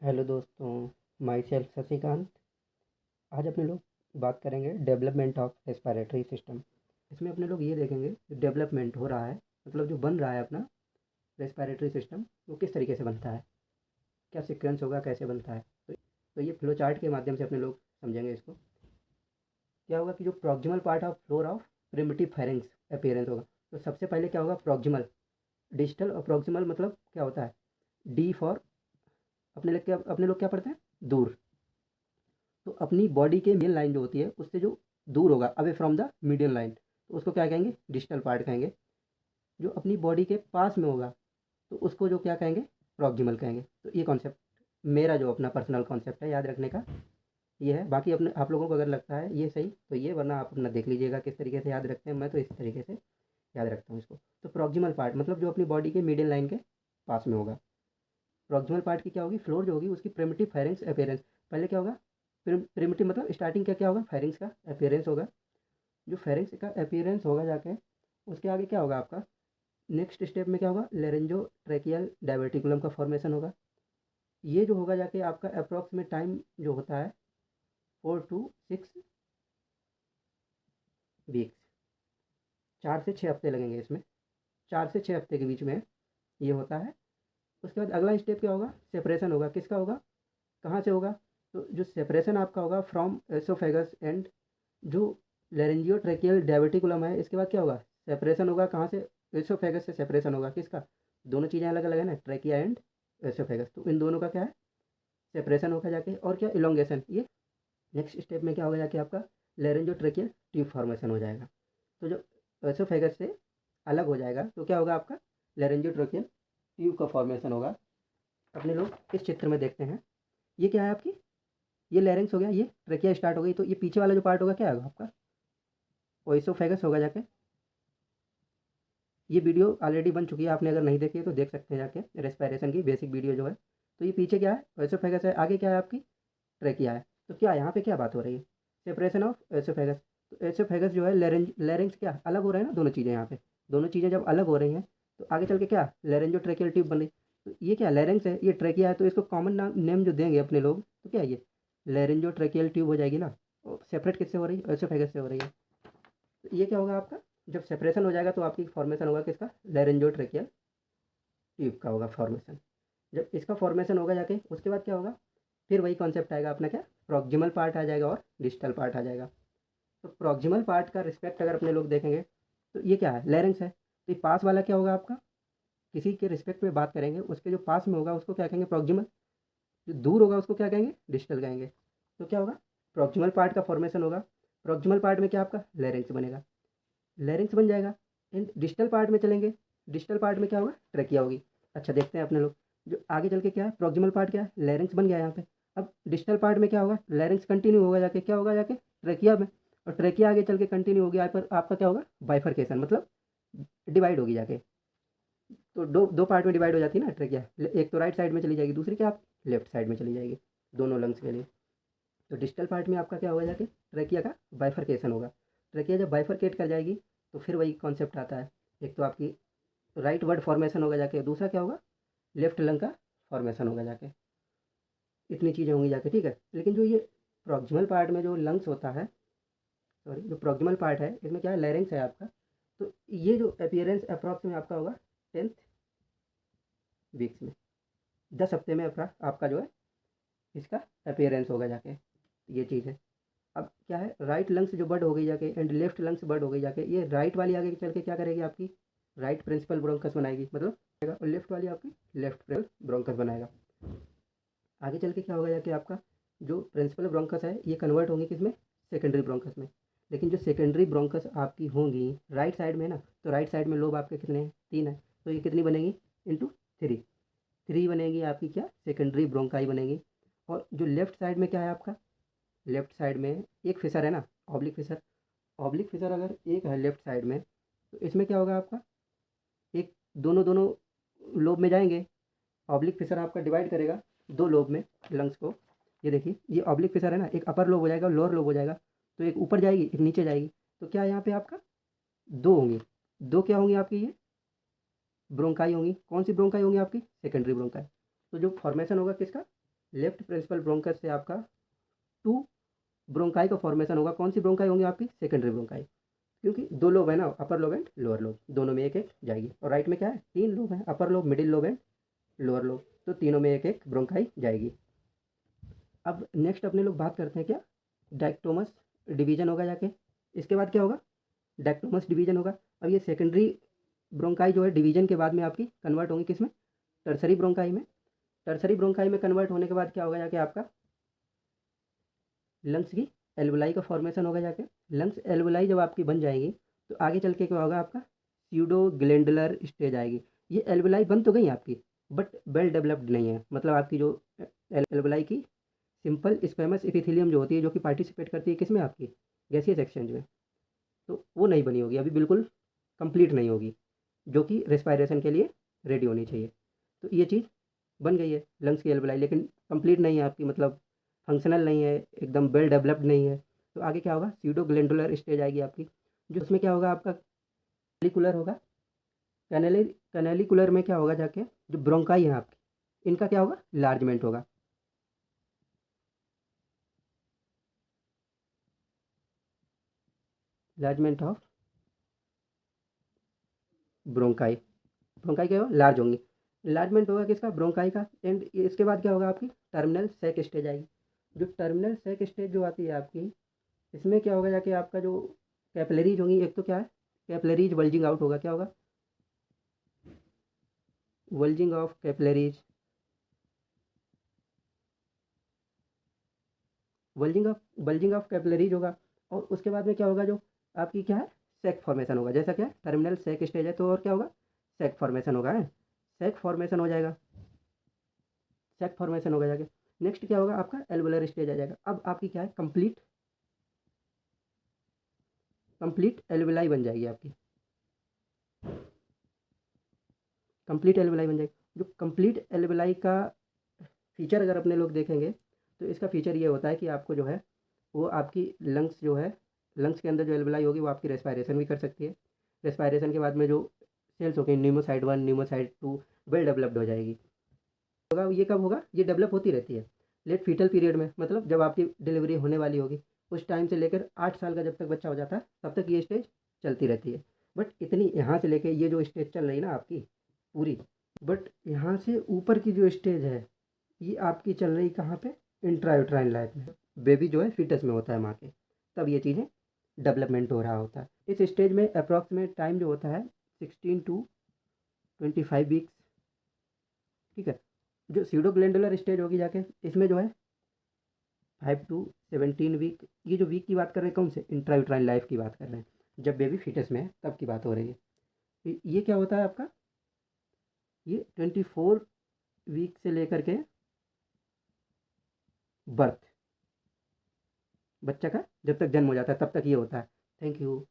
Hello दोस्तों, my self Shashikant. आज अपने लोग बात करेंगे डेवलपमेंट ऑफ रेस्पिरेटरी सिस्टम। इसमें अपने लोग ये देखेंगे डेवलपमेंट हो रहा है, मतलब जो बन रहा है अपना रेस्पिरेटरी सिस्टम, वो किस तरीके से बनता है, क्या सीक्वेंस होगा, कैसे बनता है। तो ये फ्लो चार्ट के माध्यम से अपने लोग समझेंगे इसको। क्या होगा कि जो proximal part of floor of primitive pharynx appearance होगा। तो सबसे पहले क्या होगा, प्रॉक्सिमल। डिजिटल और प्रॉक्सिमल मतलब क्या होता है, डी फॉर अपने लोग क्या पढ़ते हैं, दूर। तो अपनी बॉडी के मीडियन लाइन जो होती है उससे जो दूर होगा, away from the median line, तो उसको क्या कहेंगे, डिजिटल पार्ट कहेंगे। जो अपनी बॉडी के पास में होगा तो उसको जो क्या कहेंगे, प्रॉक्सिमल कहेंगे। तो ये कॉन्सेप्ट मेरा जो अपना पर्सनल कॉन्सेप्ट है याद रखने का, ये है। बाकी अपने आप लोगों को अगर लगता है ये सही तो ये, वरना आप अपना देख लीजिएगा किस तरीके से याद रखते हैं। मैं तो इस तरीके से याद रखता हूँ इसको। तो प्रॉक्सिमल पार्ट मतलब जो अपनी बॉडी के मीडियन लाइन के पास में होगा। प्रॉक्सिमल पार्ट की क्या होगी, फ्लोर जो होगी उसकी प्रिमिटिव फेरेंक्स अपीयरेंस। पहले क्या होगा, प्रिमिटिव मतलब स्टार्टिंग क्या क्या होगा, फेरेंक्स का अपीयरेंस होगा। जो फेरेंक्स का अपीयरेंस होगा जाके उसके आगे क्या होगा आपका, नेक्स्ट स्टेप में क्या होगा, लेरेंजो ट्रेकियल डायवर्टिकुलम का फॉर्मेशन होगा। ये जो होगा जाके आपका अप्रॉक्स में टाइम जो होता है 4 to 6 वीक्स, 4 से 6 हफ्ते लगेंगे इसमें। 4 से 6 हफ्ते के बीच में ये होता है। उसके बाद अगला स्टेप क्या होगा, सेपरेशन होगा। किसका होगा, कहाँ से होगा, तो जो सेपरेशन आपका होगा फ्रॉम एसोफेगस एंड जो लेरेंजियो ट्रेकियल डायवर्टिकुलम है, इसके बाद क्या होगा, सेपरेशन होगा कहाँ से, एसोफेगस से सेपरेशन होगा। किसका, दोनों चीज़ें अलग अलग है ना, ट्रेकिया एंड एसोफेगस, तो इन दोनों का क्या है, सेपरेशन होगा जाके। और क्या, इलोंगेशन। ये नेक्स्ट स्टेप में क्या होगा जाके आपका, लेरेंजियो ट्रेकियल ट्यूब फॉर्मेशन हो जाएगा। तो जो एसोफेगस से अलग हो जाएगा तो क्या होगा आपका, लेरेंजियो ट्रेकियल ट्यूब का फॉर्मेशन होगा। अपने लोग इस चित्र में देखते हैं, ये क्या है आपकी, ये लैरिंक्स हो गया, ये ट्रेकिया स्टार्ट हो गई। तो ये पीछे वाला जो पार्ट होगा क्या होगा आपका, ओइसोफेगस होगा जाके। ये वीडियो ऑलरेडी बन चुकी है, आपने अगर नहीं देखी है तो देख सकते हैं जाके, रेस्पिरेशन की बेसिक वीडियो जो है। तो ये पीछे क्या है, ओइसोफेगस है, आगे क्या है आपकी, ट्रेकिया है। तो क्या यहाँ पे क्या बात हो रही है, सेपरेशन ऑफ ओइसोफेगस। तो ओइसोफेगस जो है, लेरेंज क्या अलग हो रहे हैं ना, दोनों चीज़ें यहाँ पे, दोनों चीज़ें जब अलग हो रही हैं तो आगे चल के क्या, लेरेंजो ट्रेकियल ट्यूब बन रही। तो ये क्या, लेरेंक्स है, ये ट्रेकिया है, तो इसको कॉमन नाम नेम जो देंगे अपने लोग, तो क्या है ये, लेरेंजो ट्रेकियल ट्यूब हो जाएगी ना। सेपरेट किससे हो रही है, ओइसोफेगस से हो रही है। तो ये क्या होगा आपका, जब सेपरेशन हो जाएगा तो आपकी फॉर्मेशन होगा किसका, लेरेंजो ट्रेकियल ट्यूब का होगा फॉर्मेशन। जब इसका फॉर्मेशन होगा जाके उसके बाद क्या होगा, फिर वही कॉन्सेप्ट आएगा अपना, क्या प्रॉक्सिमल पार्ट आ जाएगा और डिजिटल पार्ट आ जाएगा। तो प्रॉक्सिमल पार्ट का रिस्पेक्ट अगर अपने लोग देखेंगे तो ये क्या है, लेरेंस है। तो ये पास वाला क्या होगा आपका, किसी के रिस्पेक्ट में बात करेंगे उसके जो पास में होगा उसको क्या कहेंगे, प्रॉक्सिमल। जो दूर होगा उसको क्या कहेंगे, डिजिटल कहेंगे। तो क्या होगा, प्रॉक्सिमल पार्ट का फॉर्मेशन होगा। प्रॉक्सिमल पार्ट में क्या आपका, लेरेंस बनेगा, लेरिंक्स बन जाएगा। इन डिजिटल पार्ट में चलेंगे, डिजिटल पार्ट में क्या होगा, ट्रेकिया होगी। अच्छा देखते हैं अपने लोग, जो आगे चल के क्या है, प्रॉक्सिमल पार्ट क्या है, लेरिंक्स बन गया यहाँ पे। अब डिजिटल पार्ट में क्या होगा, लेरिंक्स कंटिन्यू होगा जाके, क्या होगा जाके, ट्रेकिया में। और ट्रेकिया आगे चल के कंटिन्यू हो गया पर आपका क्या होगा, बाइफरकेशन, मतलब डिवाइड होगी जाके। तो दो दो पार्ट में डिवाइड हो जाती है ना ट्रेकिया, एक तो राइट साइड में चली जाएगी, दूसरी क्या आप लेफ्ट साइड में चली जाएगी, दोनों लंग्स के लिए। तो डिजिटल पार्ट में आपका क्या होगा जाके, ट्रेकिया का बाइफरकेशन होगा। ट्रेकिया जब बाइफरकेट कर जाएगी तो फिर वही कॉन्सेप्ट आता है, एक तो आपकी राइट वर्ड फॉर्मेशन होगा जाके, दूसरा क्या होगा, लेफ्ट लंग का फॉर्मेशन होगा जाके। इतनी चीज़ें होंगी जाके, ठीक है। लेकिन जो ये प्रॉक्सिमल पार्ट में जो लंग्स होता है, सॉरी, जो प्रॉक्सिमल पार्ट है इसमें क्या है, लैरिंग्स है आपका। तो ये जो अपीयरेंस अप्रॉक्स में आपका होगा 10 वीक्स में, 10 हफ्ते में आपका जो है इसका अपीयरेंस होगा जाके। ये चीज़ है। अब क्या है, राइट लंग्स जो बड हो गई जाके एंड लेफ्ट लंग्स बड हो गई जाके, ये राइट वाली आगे चल के क्या करेगी आपकी, राइट प्रिंसिपल ब्रोंकस बनाएगी, मतलब, और लेफ्ट वाली आपकी लेफ्ट प्रिंसिपल ब्रोंकस बनाएगा। आगे चल के क्या होगा जाके आपका, जो प्रिंसिपल ब्रोंकस है ये कन्वर्ट होंगी किसमें, सेकेंडरी ब्रोंकस में। लेकिन जो सेकेंडरी ब्रोंकस आपकी होंगी राइट साइड में ना, तो राइट साइड में लोब आपके कितने हैं, 3 है। तो ये कितनी बनेगी, इंटू 3, 3 बनेगी आपकी क्या, सेकेंडरी ब्रोंकाई बनेगी। और जो लेफ्ट साइड में क्या है आपका, लेफ्ट साइड में एक फिशर है ना, ऑब्लिक फिशर। ऑब्लिक फिशर अगर एक है लेफ्ट साइड में, तो इसमें क्या होगा आपका, एक दोनों दोनों लोब में जाएंगे। ऑब्लिक फिशर आपका डिवाइड करेगा दो लोब में लंग्स को। ये देखिए, ये ऑब्लिक फिशर है ना, एक अपर लोब हो जाएगा, लोअर लोब हो जाएगा। तो एक ऊपर जाएगी, एक नीचे जाएगी। तो क्या यहाँ पे आपका दो होंगी, दो क्या होंगी आपकी, ये ब्रोंकाई होंगी। कौन सी ब्रोंकाई होंगी आपकी, सेकेंडरी ब्रोंकाई। तो जो फॉर्मेशन होगा किसका, लेफ्ट प्रिंसिपल ब्रोंकस से आपका 2 ब्रोंकाई का फॉर्मेशन होगा। कौन सी ब्रोंकाई होंगी आपकी? सेकेंडरी ब्रोंकाई, क्योंकि 2 लोब है ना, upper lobe and lower lobe, दोनों में एक-एक जाएगी। और राइट में क्या है? 3 लोब हैं, upper lobe, middle lobe and lower lobe, तो तीनों में एक-एक ब्रोंकाई जाएगी। अब नेक्स्ट अपने लोग बात करते हैं क्या? डायक्टोमस डिवीजन होगा जाके, इसके बाद क्या होगा? डायक्टोमस डिवीजन होगा। अब ये सेकेंडरी ब्रोंकाई जो है डिवीजन के बाद में आपकी कन्वर्ट होंगी किस में? टर्सरी ब्रोंकाई में। टर्सरी ब्रोंकाई में कन्वर्ट होने के बाद क्या होगा जाके आपका? लंग्स की एल्वुलाई का फॉर्मेशन होगा जाके। लंग्स एल्वुलाई जब आपकी बन जाएगी तो आगे चल के क्या होगा आपका? स्यूडो ग्लैंडुलर स्टेज आएगी। ये एल्वुलाई बन तो गई आपकी, बट वेल डेवलप्ड नहीं है। मतलब आपकी जो एल्वुलाई की सिंपल स्क्वेमस एपिथेलियम जो होती है, जो कि पार्टिसिपेट करती है किसमें? आपकी गैसियस एक्सचेंज में, तो वो नहीं बनी होगी, अभी बिल्कुल कंप्लीट नहीं होगी, जो कि रेस्पायरेशन के लिए रेडी होनी चाहिए। तो ये चीज़ बन गई है लंग्स की एल्वुलाई, लेकिन कंप्लीट नहीं है आपकी, मतलब फंक्शनल नहीं है, एकदम वेल डेवलप्ड नहीं है। तो आगे क्या होगा? स्यूडो ग्लैंडुलर स्टेज आएगी आपकी, जो उसमें क्या होगा आपका? कैनेलिकुलर होगा। कैनेलिकुलर में क्या होगा जाके? जो ब्रोंकाई है आपकी, इनका क्या होगा? लार्जमेंट होगा। लार्जमेंट ऑफ ब्रोंकाई। ब्रोंकाई क्या होगा? लार्ज होंगी। लार्जमेंट होगा किसका? ब्रोंकाई का। एंड इसके बाद क्या होगा आपकी? टर्मिनल सैक स्टेज आएगी। जो टर्मिनल सैक स्टेज जो आती है आपकी, इसमें क्या होगा जाके आपका? जो कैपिलरीज होंगी, एक तो क्या है? कैपिलरीज बल्जिंग आउट होगा। क्या होगा? Bulging of capillaries, bulging of capillaries होगा। और उसके बाद में क्या होगा? जो आपकी क्या है? सैक फॉर्मेशन होगा। जैसा क्या है? टर्मिनल सैक स्टेज है, तो और क्या होगा? सैक फॉर्मेशन होगा है। सैक फॉर्मेशन हो जाएगा, सैक फॉर्मेशन होगा जाके। नेक्स्ट क्या होगा आपका? एल्वुलर स्टेज आ जाएगा। अब आपकी क्या है? कंप्लीट एल्वुलाई बन जाएगी आपकी, कंप्लीट एल्वुलाई बन जाएगी। जो कंप्लीट एल्वुलाई का फीचर अगर अपने लोग देखेंगे, तो इसका फीचर ये होता है कि आपको जो है वो आपकी लंग्स जो है, लंग्स के अंदर जो एल्वुलाई होगी वो आपकी रेस्पायरेशन भी कर सकती है। रेस्पायरेशन के बाद में जो सेल्स होगी न्यूमोसाइड 1, न्यूमोसाइड 2 वेल डेवलप्ड हो जाएगी। होगा ये कब होगा? ये डेवलप होती रहती है लेट फीटल पीरियड में, मतलब जब आपकी डिलीवरी होने वाली होगी उस टाइम से लेकर 8 साल का जब तक बच्चा हो जाता है तब तक ये स्टेज चलती रहती है। बट इतनी यहाँ से लेके ये जो स्टेज चल रही है ना आपकी पूरी, बट यहाँ से ऊपर की जो स्टेज है ये आपकी चल रही कहाँ पे? इंट्रायूट्राइन लाइफ में। बेबी जो है फीटस में होता है माँ के, तब ये चीज़ें डेवलपमेंट हो रहा होता है। इस स्टेज में अप्रॉक्सीमेट टाइम जो होता है 16 to 25 वीक्स। ठीक है। जो सीडो ग्लैंडुलर स्टेज होगी जाके, इसमें जो है 5 to 17 वीक। ये जो वीक की बात कर रहे हैं कौन से? इंट्रायूट्राइन लाइफ की बात कर रहे हैं, जब बेबी फीटस में है तब की बात हो रही है। तो ये क्या होता है आपका? ये 24 वीक से लेकर के बर्थ, बच्चा का जब तक जन्म हो जाता है तब तक ये होता है। Thank you.